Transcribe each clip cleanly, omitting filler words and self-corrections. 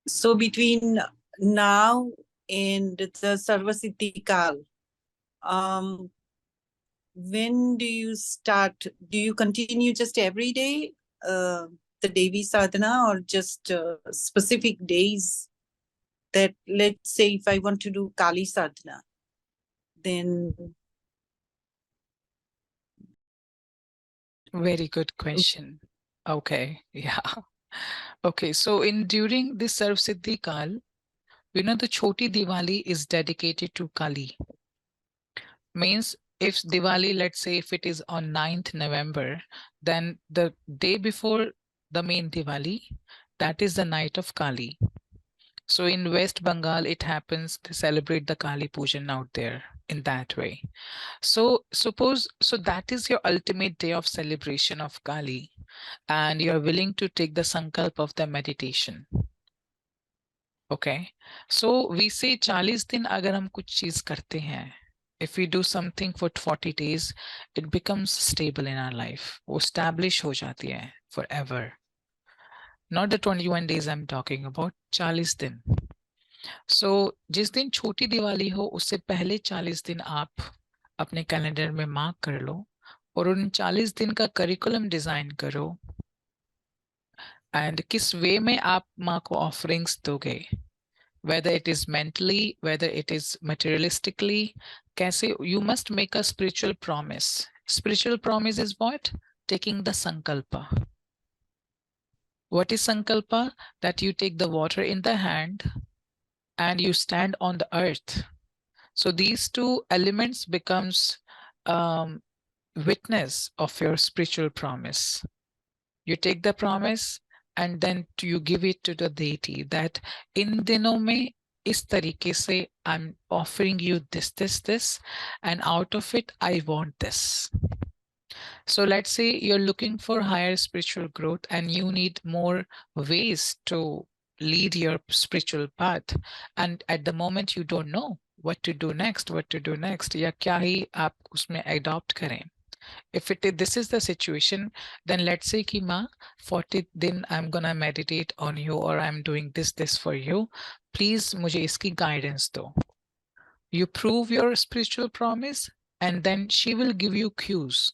So between now and the Sarvasiddhi Kal, um, when do you start? Do you continue just every day the Devi sadhana, or just specific days? That, let's say, if I want to do Kali sadhana, then Very good question. Okay, yeah. Okay, so in during this Sarv Siddhi Kal, the Choti Diwali is dedicated to Kali. Means if Diwali, let's say if it is on 9th November, then the day before the main Diwali, that is the night of Kali. So in West Bengal, it happens to celebrate the Kali Pujan out there in that way. So suppose, so that is your ultimate day of celebration of Kali, and you're willing to take the sankalp of the meditation. Okay. So we say 40 दिन अगर हम कुछ चीज करते हैं, if we do something for 40 days, it becomes stable in our life. वो establish हो जाती है forever. Not the 21 days I'm talking about, 40 दिन. So जिस दिन छोटी दिवाली हो उससे पहले 40 दिन आप अपने कैलेंडर में मार्क कर लो और उन 40 दिन का करिकुलम डिजाइन करो एंड किस वे में आप माँ को ऑफरिंग्स दोगे, whether it is mentally, whether it is materialistically, kaise you must make a spiritual promise. Spiritual promise is what? Taking the sankalpa. What is sankalpa? That you take the water in the hand and you stand on the earth. So these two elements becomes witness of your spiritual promise. You take the promise and then you give it to the deity that in दिनों में इस तरीके से I'm offering you this, and out of it I want this. So let's say you're looking for higher spiritual growth and you need more ways to lead your spiritual path, and at the moment you don't know what to do next, या क्या ही आप उसमें adopt करें. If this is the situation, then let's say कि माँ 40 दिन I'm gonna meditate on you or I'm doing this for you. Please मुझे इसकी guidance दो. You prove your spiritual promise and then she will give you cues.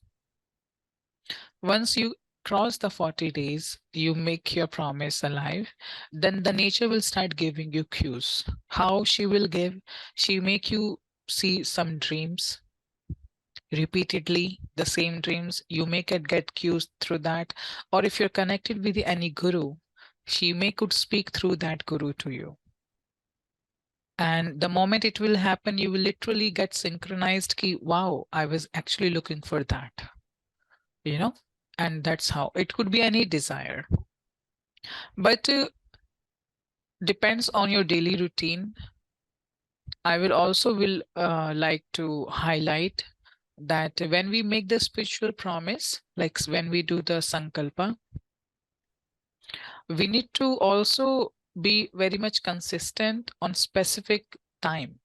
Once you cross the 40 days, you make your promise alive, then the nature will start giving you cues. How she will give? She make you see some dreams repeatedly, the same dreams. You make it get cues through that, or if you're connected with any guru, she may could speak through that guru to you, and the moment it will happen you will literally get synchronized ki wow, I was actually looking for that, and that's how it could be any desire. But depends on your daily routine. I will also like to highlight that when we make the spiritual promise, like when we do the sankalpa, we need to also be very much consistent on specific time.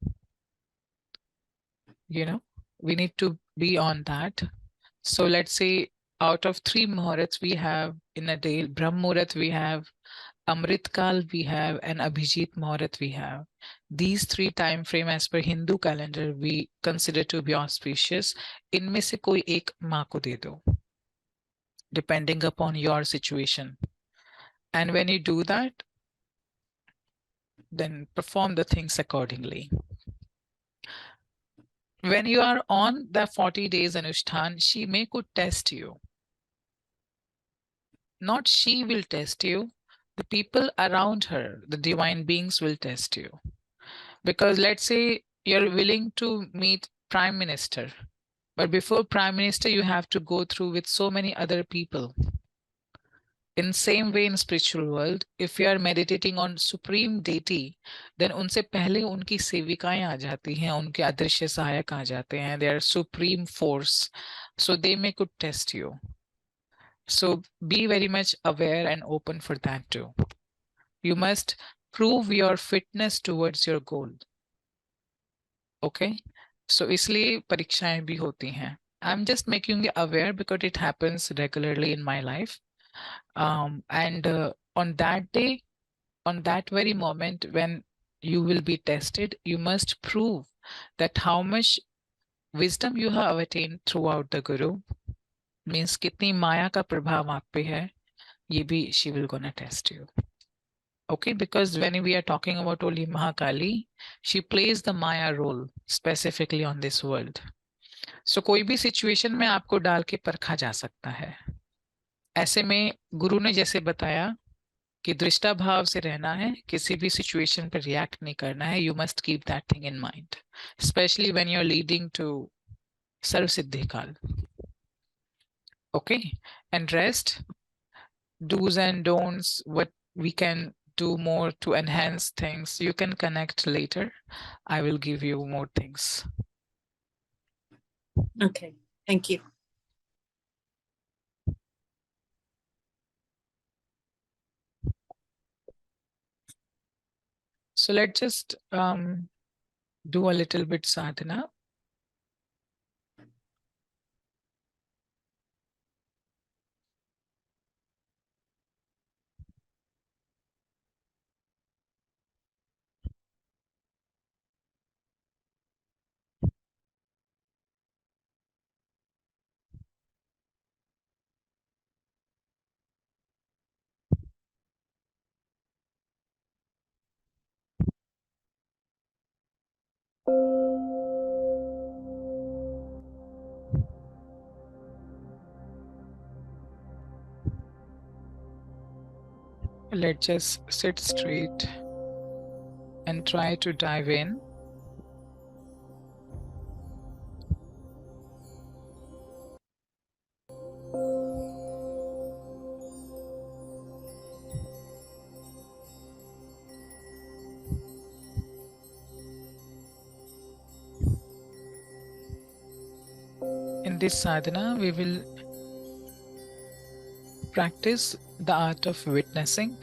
We need to be on that. So let's say out of 3 muhurats we have in a day, Brahm Muhurat we have, Amrit Kal we have, and Abhijit Muhurat we have. These 3 time frame as per Hindu calendar we consider to be auspicious. इनमें से कोई एक माँ को दे दो, depending upon your situation. And when you do that, then perform the things accordingly. When you are on the 40 days Anushthan, she may could test you. Not she will test you, the people around her, the divine beings will test you. Because let's say you're willing to meet Prime Minister, but before Prime Minister, you have to go through with so many other people. In same way in spiritual world, if you are meditating on supreme deity, then उनसे पहले उनकी सेविकाएं आ जाती हैं, उनके अदृश्य सहायक आ जाते हैं. They are supreme force, so they may could test you. So be very much aware and open for that too. You must prove your fitness towards your goal. Okay, so इसलिए परीक्षाएं भी होती हैं. I'm just making you aware because it happens regularly in my life. And on that day, on that very moment when you will be tested, you must prove that how much wisdom you have attained throughout the Guru. Means कितनी माया का प्रभाव आप पे है, ये भी she will gonna test you. Okay, because when we are talking about only Mahakali, she plays the Maya role specifically on this world. So कोई भी situation में आपको डाल के परखा जा सकता है. ऐसे में गुरु ने जैसे बताया कि दृष्टा भाव से रहना है, किसी भी सिचुएशन पर रिएक्ट नहीं करना है. You must keep that thing in mind, specially when you are leading to सर्व सिद्धि काल. Okay, and rest do's and don'ts, what we can do more to enhance things, you can connect later. I will give you more things. Okay, thank you. So let's just do a little bit sadhana. Let's just sit straight and try to dive in. In this sadhana, we will practice the art of witnessing.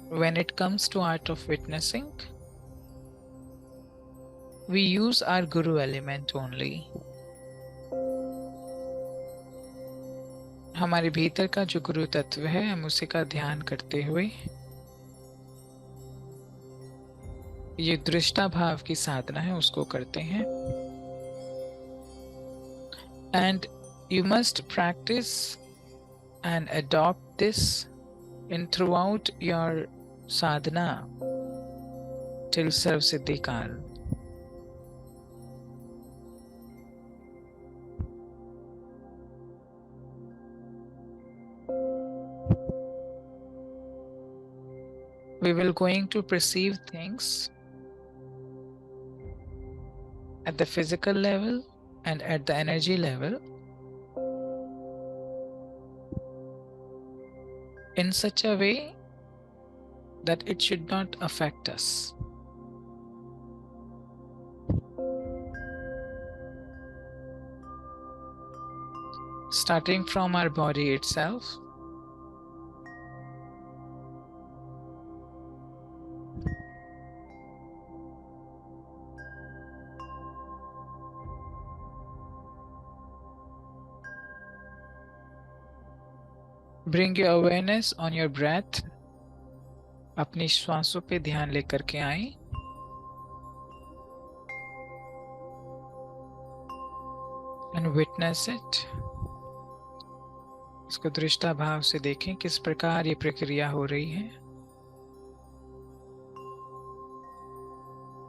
When it comes to art of witnessing, we use our Guru element only. हमारे भीतर का जो गुरु तत्व है, हम उसी का ध्यान करते हुए ये दृष्टा भाव की साधना है उसको करते हैं. And you must practice and adopt this in throughout your sadhana till Sarv Siddhi Kal. We will going to perceive things at the physical level and at the energy level in such a way that it should not affect us. Starting from our body itself, bring your awareness on your breath. अपनी श्वासों पे ध्यान लेकर के आए. And witness it. इसको दृष्टा भाव से देखें किस प्रकार ये प्रक्रिया हो रही है.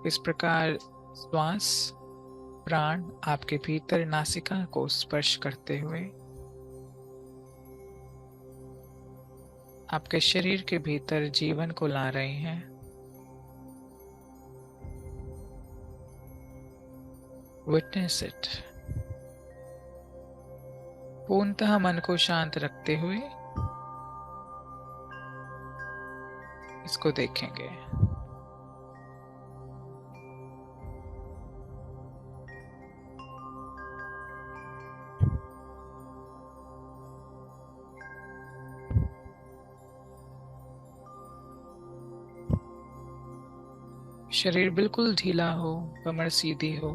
इस प्रकार श्वास प्राण आपके भीतर नासिका को स्पर्श करते हुए आपके शरीर के भीतर जीवन को ला रहे हैं. Witness it. पूर्णतः मन को शांत रखते हुए इसको देखेंगे. शरीर बिल्कुल ढीला हो, कमर सीधी हो,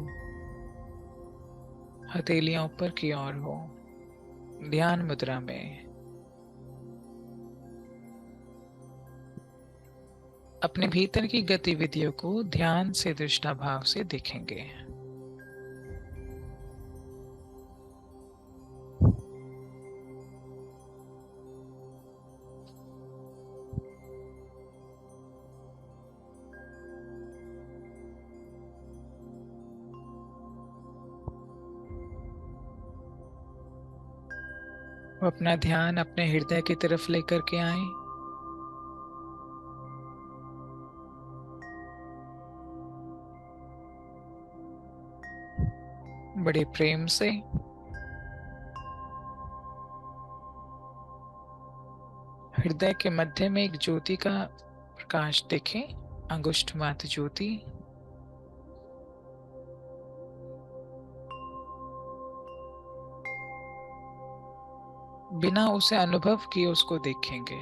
हथेलियां ऊपर की ओर हो. ध्यान मुद्रा में अपने भीतर की गतिविधियों को ध्यान से दृष्टा भाव से देखेंगे। अपना ध्यान अपने हृदय की तरफ लेकर के आए। बड़े प्रेम से हृदय के मध्य में एक ज्योति का प्रकाश देखें, अंगुष्ठ मात्र ज्योति। बिना उसे अनुभव किए उसको देखेंगे।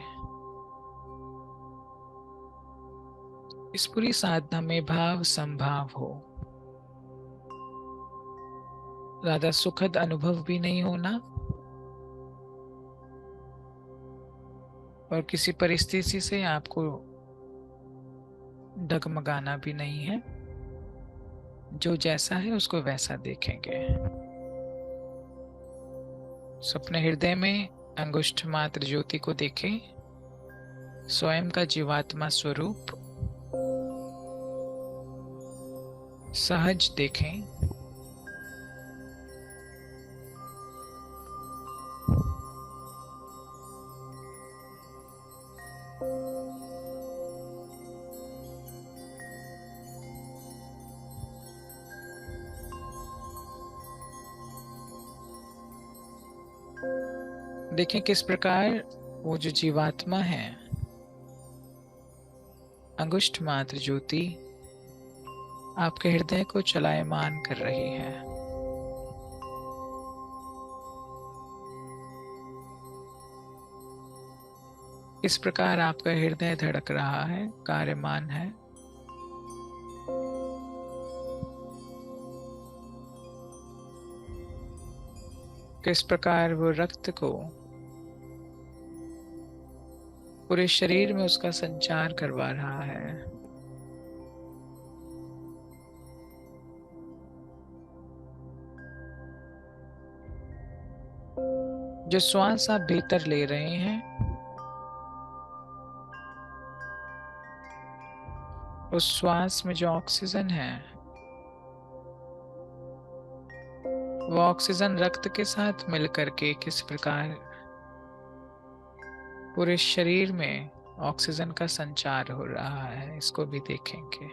इस पूरी साधना में भाव संभाव हो, ज्यादा सुखद अनुभव भी नहीं होना और किसी परिस्थिति से आपको डगमगाना भी नहीं है। जो जैसा है उसको वैसा देखेंगे। अपने हृदय में अंगुष्ठ मात्र ज्योति को देखें, स्वयं का जीवात्मा स्वरूप सहज देखें। देखें किस प्रकार वो जो जीवात्मा है, अंगुष्ठ मात्र ज्योति आपके हृदय को चलायमान कर रही है। इस प्रकार आपका हृदय धड़क रहा है, कार्यमान है। किस प्रकार वो रक्त को पूरे शरीर में उसका संचार करवा रहा है। जो श्वास आप भीतर ले रहे हैं, उस श्वास में जो ऑक्सीजन है, वो ऑक्सीजन रक्त के साथ मिलकर के किस प्रकार पूरे शरीर में ऑक्सीजन का संचार हो रहा है, इसको भी देखेंगे।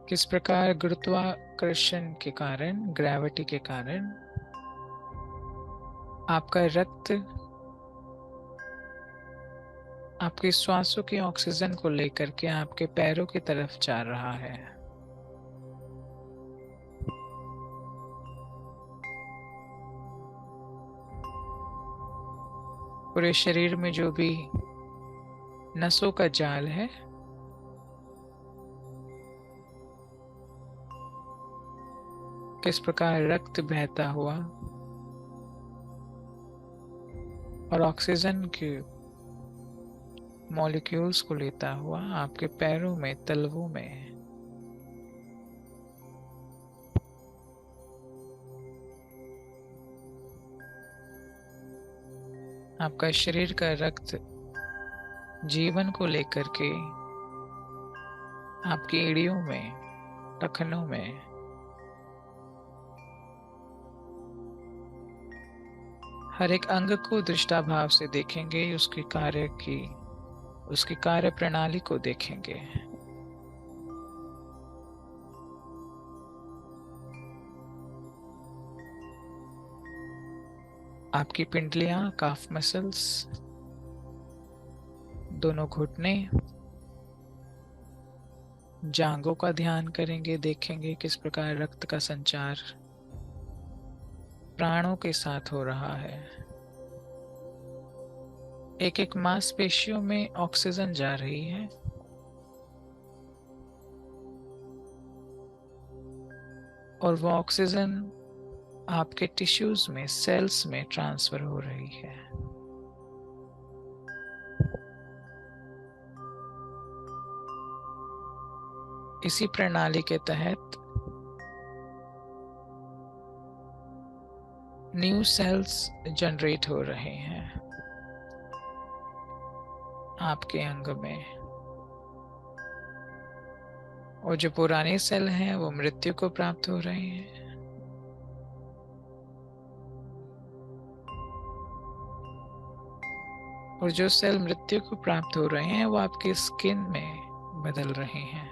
किस प्रकार गुरुत्वाकर्षण के कारण, ग्रेविटी के कारण आपका रक्त आपके श्वासों की ऑक्सीजन को लेकर के आपके पैरों की तरफ जा रहा है। पूरे शरीर में जो भी नसों का जाल है, किस प्रकार रक्त बहता हुआ और ऑक्सीजन के मॉलिक्यूल्स को लेता हुआ आपके पैरों में, तलवों में आपका शरीर का रक्त जीवन को लेकर के आपकी एड़ियों में, टखनों में हर एक अंग को दृष्टा भाव से देखेंगे, उसकी कार्य प्रणाली को देखेंगे। आपकी पिंडलियां, काफ मसल्स, दोनों घुटने, जांघों का ध्यान करेंगे, देखेंगे किस प्रकार रक्त का संचार प्राणों के साथ हो रहा है। एक एक मांसपेशियों में ऑक्सीजन जा रही है और वो ऑक्सीजन आपके टिश्यूज में, सेल्स में ट्रांसफर हो रही है। इसी प्रणाली के तहत न्यू सेल्स जनरेट हो रहे हैं आपके अंग में, और जो पुराने सेल हैं वो मृत्यु को प्राप्त हो रहे हैं। और जो सेल मृत्यु को प्राप्त हो रहे हैं वो आपकी स्किन में बदल रहे हैं,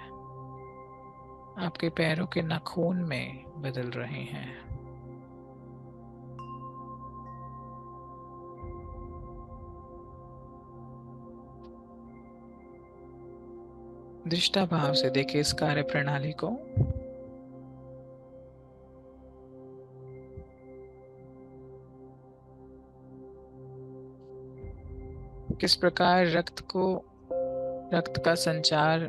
आपके पैरों के नाखून में बदल रहे हैं। दृष्टा भाव से देखिए इस कार्य प्रणाली को। किस प्रकार रक्त का संचार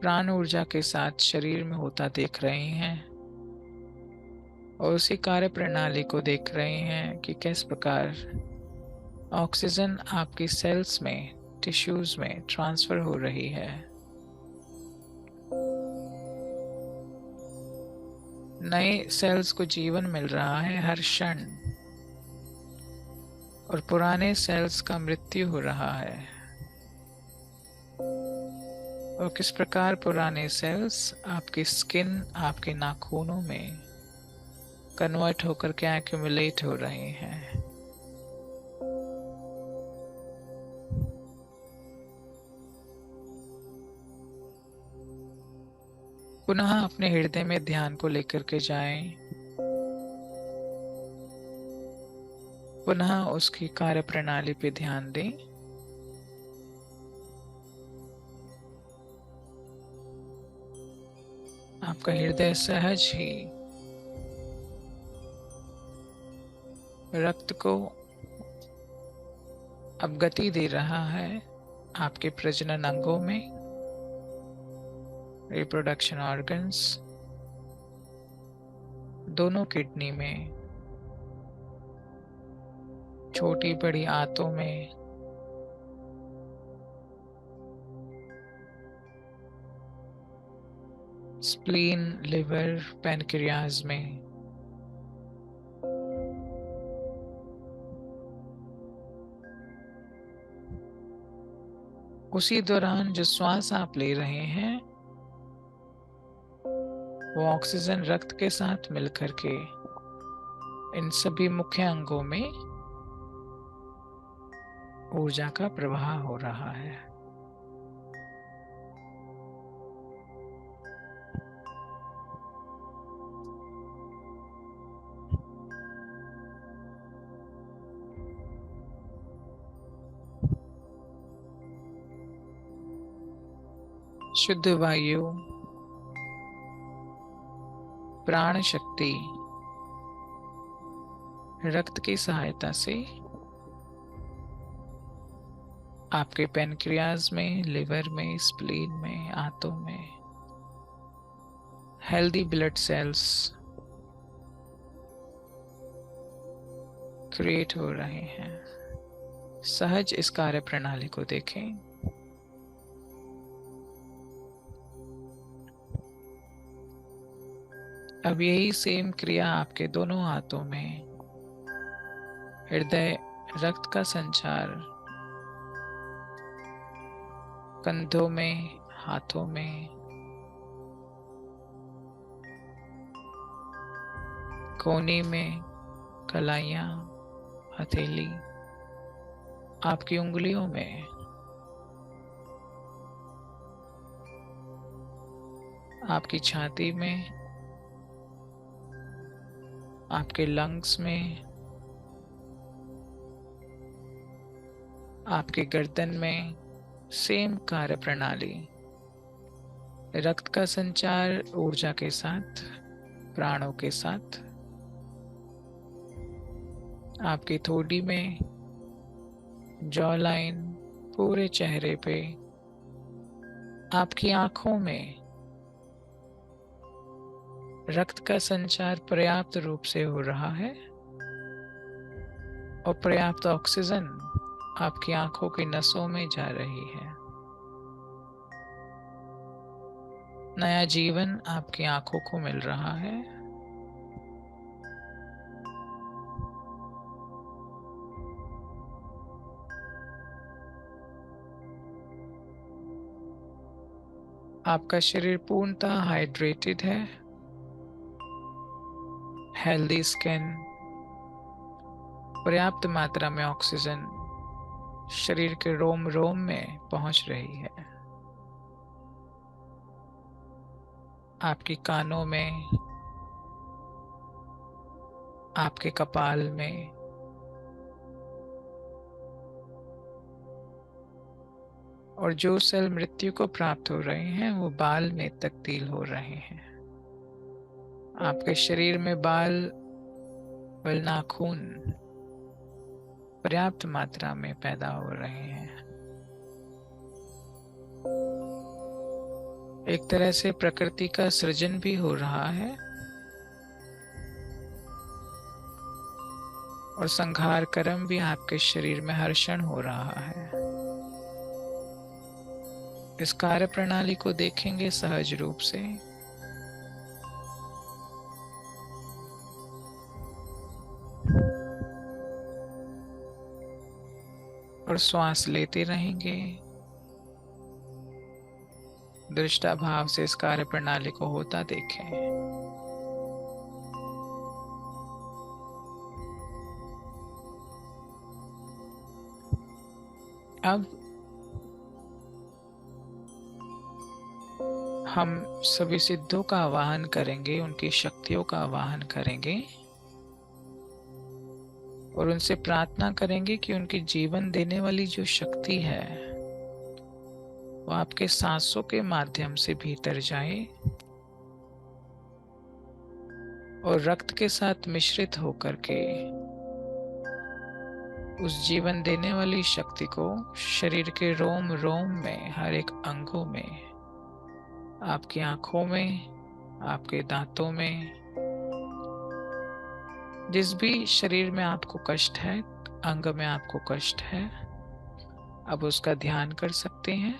प्राण ऊर्जा के साथ शरीर में होता देख रहे हैं, और उसी कार्य प्रणाली को देख रहे हैं कि किस प्रकार ऑक्सीजन आपकी सेल्स में, टिश्यूज में ट्रांसफर हो रही है। नए सेल्स को जीवन मिल रहा है हर क्षण, और पुराने सेल्स का मृत्यु हो रहा है। और किस प्रकार पुराने सेल्स आपकी स्किन, आपके नाखूनों में कन्वर्ट होकर के एक्यूमुलेट हो रहे हैं। पुनः अपने हृदय में ध्यान को लेकर के जाएं। पुनः उसकी कार्य प्रणाली पे ध्यान दें। आपका हृदय सहज ही रक्त को अब गति दे रहा है आपके प्रजनन अंगों में, रिप्रोडक्शन ऑर्गन्स, दोनों किडनी में, छोटी बड़ी आंतों में, स्प्लीन, लिवर, पैनक्रियाज में, उसी दौरान जो श्वास आप ले रहे हैं वो ऑक्सीजन रक्त के साथ मिलकर के इन सभी मुख्य अंगों में ऊर्जा का प्रवाह हो रहा है। शुद्ध वायु, प्राण शक्ति रक्त की सहायता से आपके पैनक्रियाज में, लिवर में, स्प्लीन में, आंतों में हेल्दी ब्लड सेल्स क्रिएट हो रहे हैं। सहज इस कार्य प्रणाली को देखें। अब यही सेम क्रिया आपके दोनों हाथों में, हृदय, रक्त का संचार कंधों में, हाथों में, कोहनी में, कलाइयां, हथेली, आपकी उंगलियों में, आपकी छाती में, आपके लंग्स में, आपके गर्दन में सेम कार्य प्रणाली। रक्त का संचार ऊर्जा के साथ, प्राणों के साथ, आपकी थोड़ी में, जॉ लाइन, पूरे चेहरे पे, आपकी आंखों में रक्त का संचार पर्याप्त रूप से हो रहा है और पर्याप्त ऑक्सीजन आपकी आंखों की नसों में जा रही है। नया जीवन आपकी आंखों को मिल रहा है। आपका शरीर पूर्णतः हाइड्रेटेड है, हेल्दी स्किन, पर्याप्त मात्रा में ऑक्सीजन शरीर के रोम रोम में पहुंच रही है। आपके कानों में, आपके कपाल में, और जो सेल मृत्यु को प्राप्त हो रहे हैं वो बाल में तब्दील हो रहे हैं। आपके शरीर में बाल व नाखून पर्याप्त मात्रा में पैदा हो रहे हैं। एक तरह से प्रकृति का सृजन भी हो रहा है और संहार कर्म भी आपके शरीर में हर क्षण हो रहा है। इस कार्य प्रणाली को देखेंगे सहज रूप से। और श्वास लेते रहेंगे। दृष्टा भाव से इस कार्य प्रणाली को होता देखें। अब हम सभी सिद्धों का आवाहन करेंगे, उनकी शक्तियों का आवाहन करेंगे और उनसे प्रार्थना करेंगे कि उनकी जीवन देने वाली जो शक्ति है वो आपके सांसों के माध्यम से भीतर जाए और रक्त के साथ मिश्रित होकर के उस जीवन देने वाली शक्ति को शरीर के रोम रोम में, हर एक अंगों में, आपकी आंखों में, आपके दांतों में, जिस भी शरीर में आपको कष्ट है, अंग में आपको कष्ट है, अब उसका ध्यान कर सकते हैं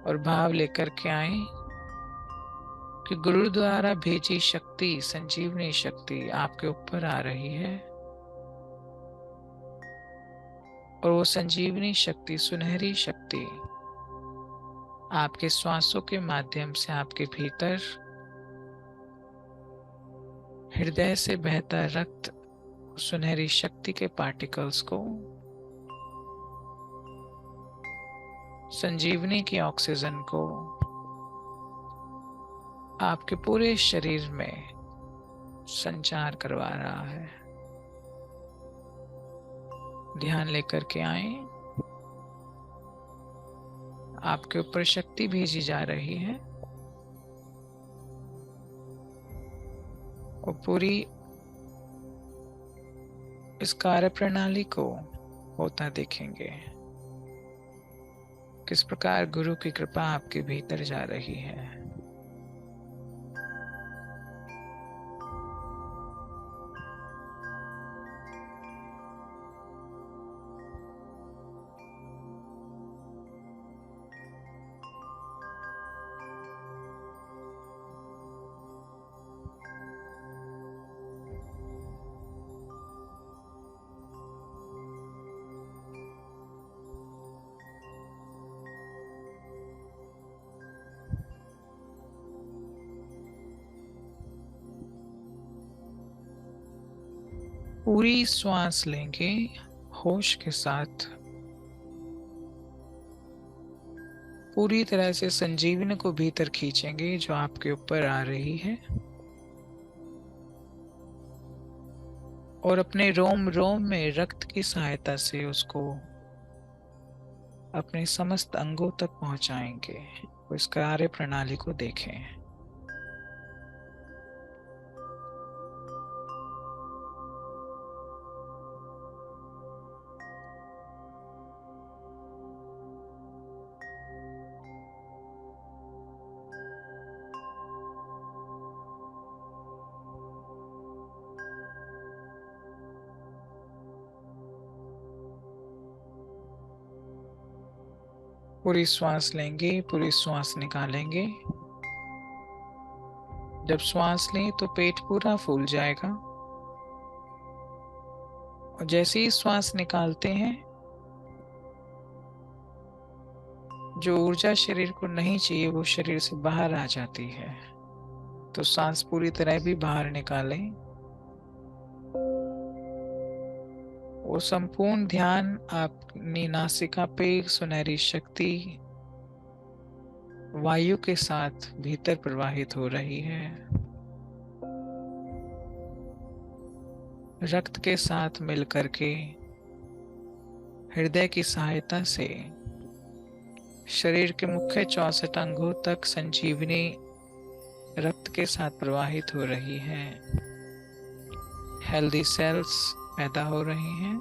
और भाव लेकर के आए कि गुरु द्वारा भेजी शक्ति, संजीवनी शक्ति आपके ऊपर आ रही है और वो संजीवनी शक्ति, सुनहरी शक्ति आपके श्वासों के माध्यम से आपके भीतर हृदय से बहता रक्त, सुनहरी शक्ति के पार्टिकल्स को, संजीवनी की ऑक्सीजन को आपके पूरे शरीर में संचार करवा रहा है। ध्यान लेकर के आए। आपके ऊपर शक्ति भेजी जा रही है और पूरी इस कार्य प्रणाली को होता देखेंगे। किस प्रकार गुरु की कृपा आपके भीतर जा रही है। पूरी श्वास लेंगे होश के साथ। पूरी तरह से संजीवनी को भीतर खींचेंगे जो आपके ऊपर आ रही है और अपने रोम रोम में रक्त की सहायता से उसको अपने समस्त अंगों तक पहुंचाएंगे। इस कार्य प्रणाली को देखें। पूरी श्वास लेंगे, पूरी श्वास निकालेंगे। जब श्वास लें तो पेट पूरा फूल जाएगा, और जैसे ही श्वास निकालते हैं, जो ऊर्जा शरीर को नहीं चाहिए वो शरीर से बाहर आ जाती है। तो सांस पूरी तरह भी बाहर निकालें, और संपूर्ण ध्यान अपनी नासिका पे सुनहरी शक्ति वायु के साथ भीतर प्रवाहित हो रही है। रक्त के साथ मिलकर के हृदय की सहायता से शरीर के मुख्य 64 अंगों तक संजीवनी रक्त के साथ प्रवाहित हो रही है। हेल्दी सेल्स पैदा हो रहे हैं।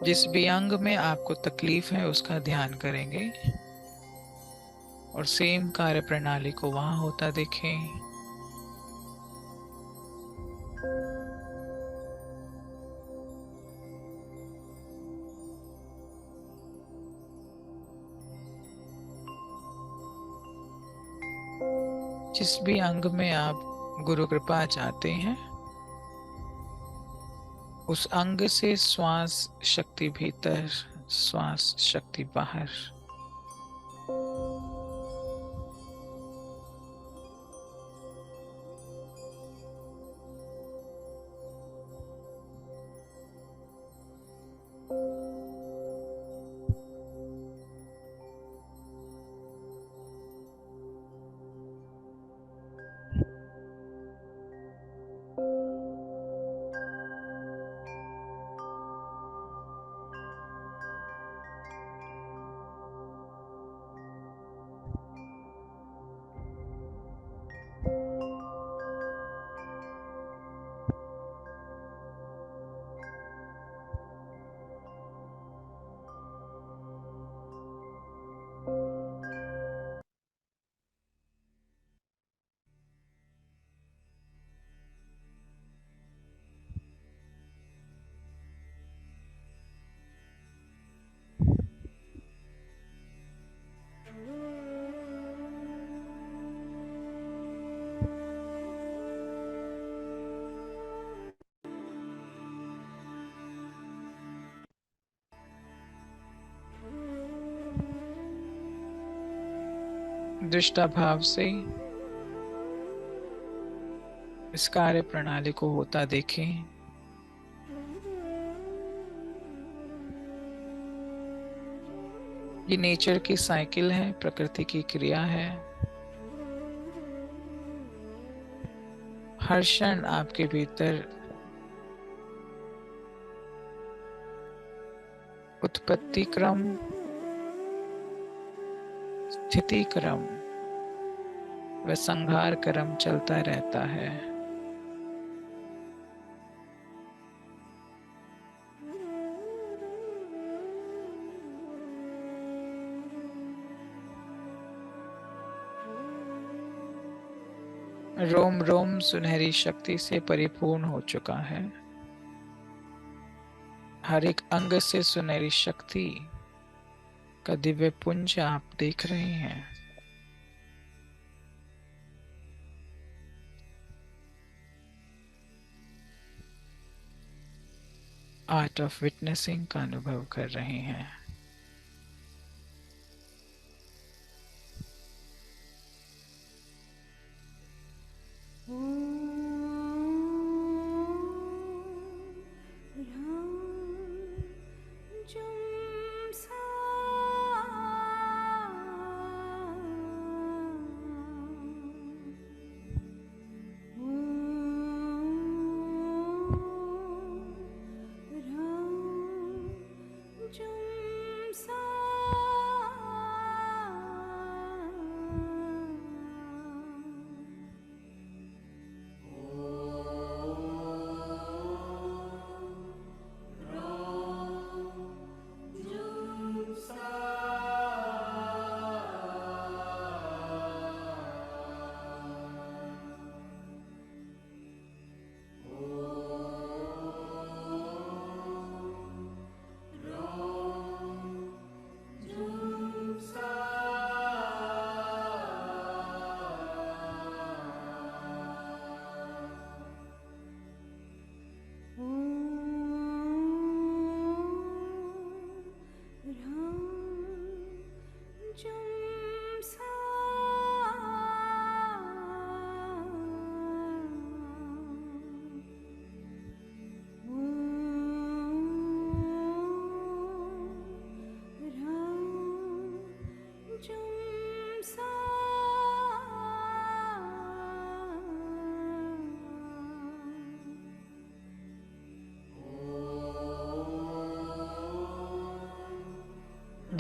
जिस भी अंग में आपको तकलीफ है उसका ध्यान करेंगे, और सेम कार्य प्रणाली को वहां होता देखें। जिस भी अंग में आप गुरु कृपा चाहते हैं, उस अंग से श्वास शक्ति भीतर, श्वास शक्ति बाहर। दृष्टा भाव से इस कार्य प्रणाली को होता देखें। ये नेचर की साइकिल है, प्रकृति की क्रिया है। हर क्षण आपके भीतर उत्पत्ति क्रम, स्थिति क्रम व संहार क्रम चलता रहता है। रोम रोम सुनहरी शक्ति से परिपूर्ण हो चुका है। हर एक अंग से सुनहरी शक्ति का दिव्य पुंज आप देख रहे हैं। आर्ट ऑफ विटनेसिंग का अनुभव कर रहे हैं।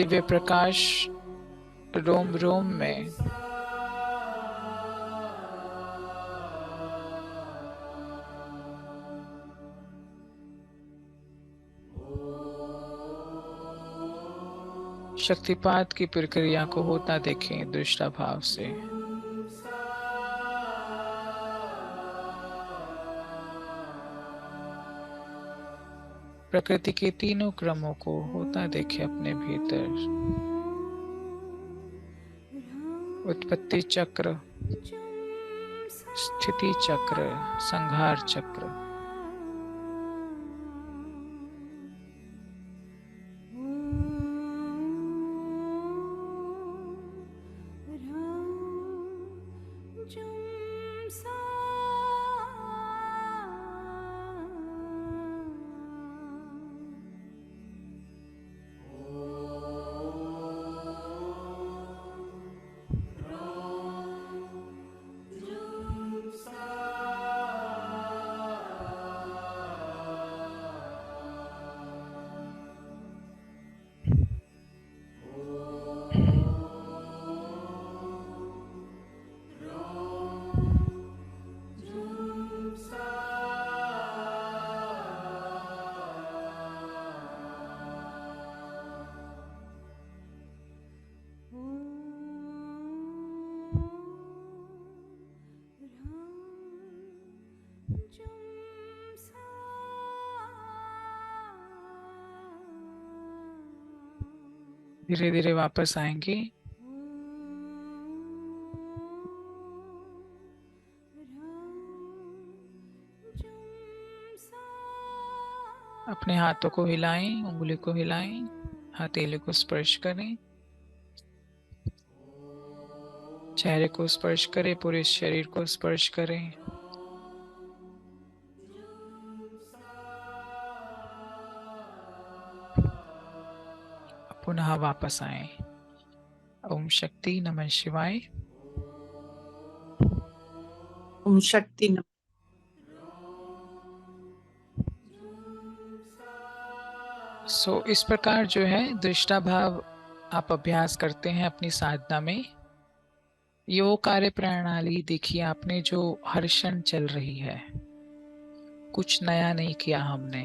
दिव्य प्रकाश रोम रोम में शक्तिपात की प्रक्रिया को होता देखें दृष्टा भाव से। प्रकृति के तीनों क्रमों को होता देखें अपने भीतर। उत्पत्ति चक्र, स्थिति चक्र, संहार चक्र। धीरे धीरे वापस आएंगे। अपने हाथों को हिलाएं, उंगली को हिलाएं, हथेली को स्पर्श करें, चेहरे को स्पर्श करें, पूरे शरीर को स्पर्श करें। पुनः वापस आए। ओम शक्ति, नमः शिवाय। ओम शक्ति नमः। इस प्रकार जो है दृष्टा भाव आप अभ्यास करते हैं अपनी साधना में। योग कार्य प्रणाली देखिए, आपने जो हर क्षण चल रही है, कुछ नया नहीं किया हमने।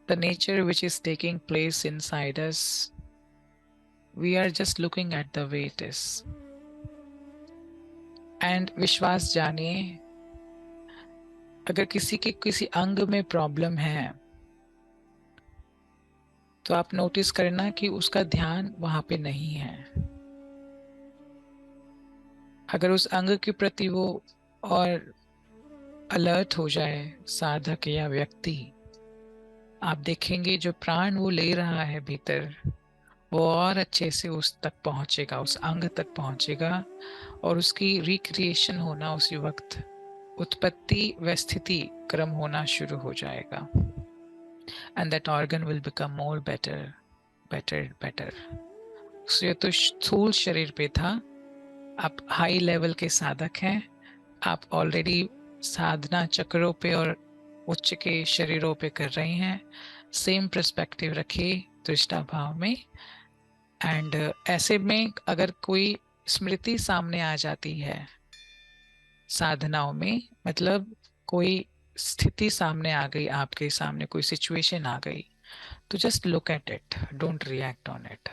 The nature which is taking place inside us, we are just looking at the way it is. And विश्वास जानिए, अगर किसी के किसी अंग में प्रॉब्लम है तो आप नोटिस करना कि उसका ध्यान वहां पे नहीं है। अगर उस अंग के प्रति वो और अलर्ट हो जाए साधक या व्यक्ति, आप देखेंगे जो प्राण वो ले रहा है भीतर, वो और अच्छे से उस तक पहुंचेगा, उस अंग तक पहुंचेगा, और उसकी रिक्रिएशन होना उसी वक्त, उत्पत्ति व स्थिति क्रम होना शुरू हो जाएगा। And that organ will become more better better better. ये तो स्थूल शरीर पे था। आप हाई लेवल के साधक हैं, आप ऑलरेडी साधना चक्रों पे और उच्च के शरीरों पे कर रहे हैं। सेम पर्सपेक्टिव रखिए दृष्टा भाव में। एंड ऐसे में अगर कोई स्मृति सामने आ जाती है साधनाओं में, मतलब कोई स्थिति सामने आ गई, आपके सामने कोई सिचुएशन आ गई, तो just look at it, don't react on it.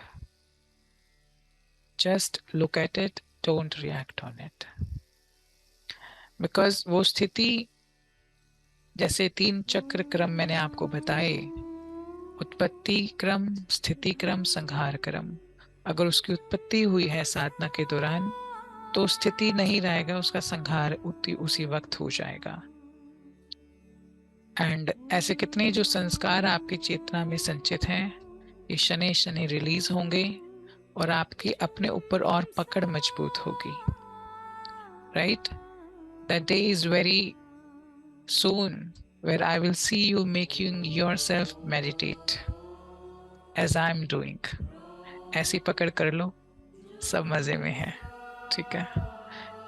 Just look at it, don't react on it. Because वो स्थिति, जैसे 3 चक्र क्रम मैंने आपको बताए, उत्पत्ति क्रम, स्थिति क्रम, संहार क्रम। अगर उसकी उत्पत्ति हुई है साधना के दौरान, तो स्थिति नहीं रहेगा, उसका संहार उसी वक्त हो जाएगा। एंड ऐसे कितने जो संस्कार आपकी चेतना में संचित हैं, ये शनि शनि रिलीज होंगे और आपकी अपने ऊपर और पकड़ मजबूत होगी। Right? That day is very soon where I will see you making yourself meditate as I'm doing. ऐसी पकड़ कर लो, सब मजे में है। ठीक है,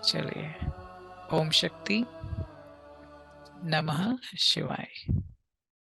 चलिए। ओम शक्ति, नमः शिवाय।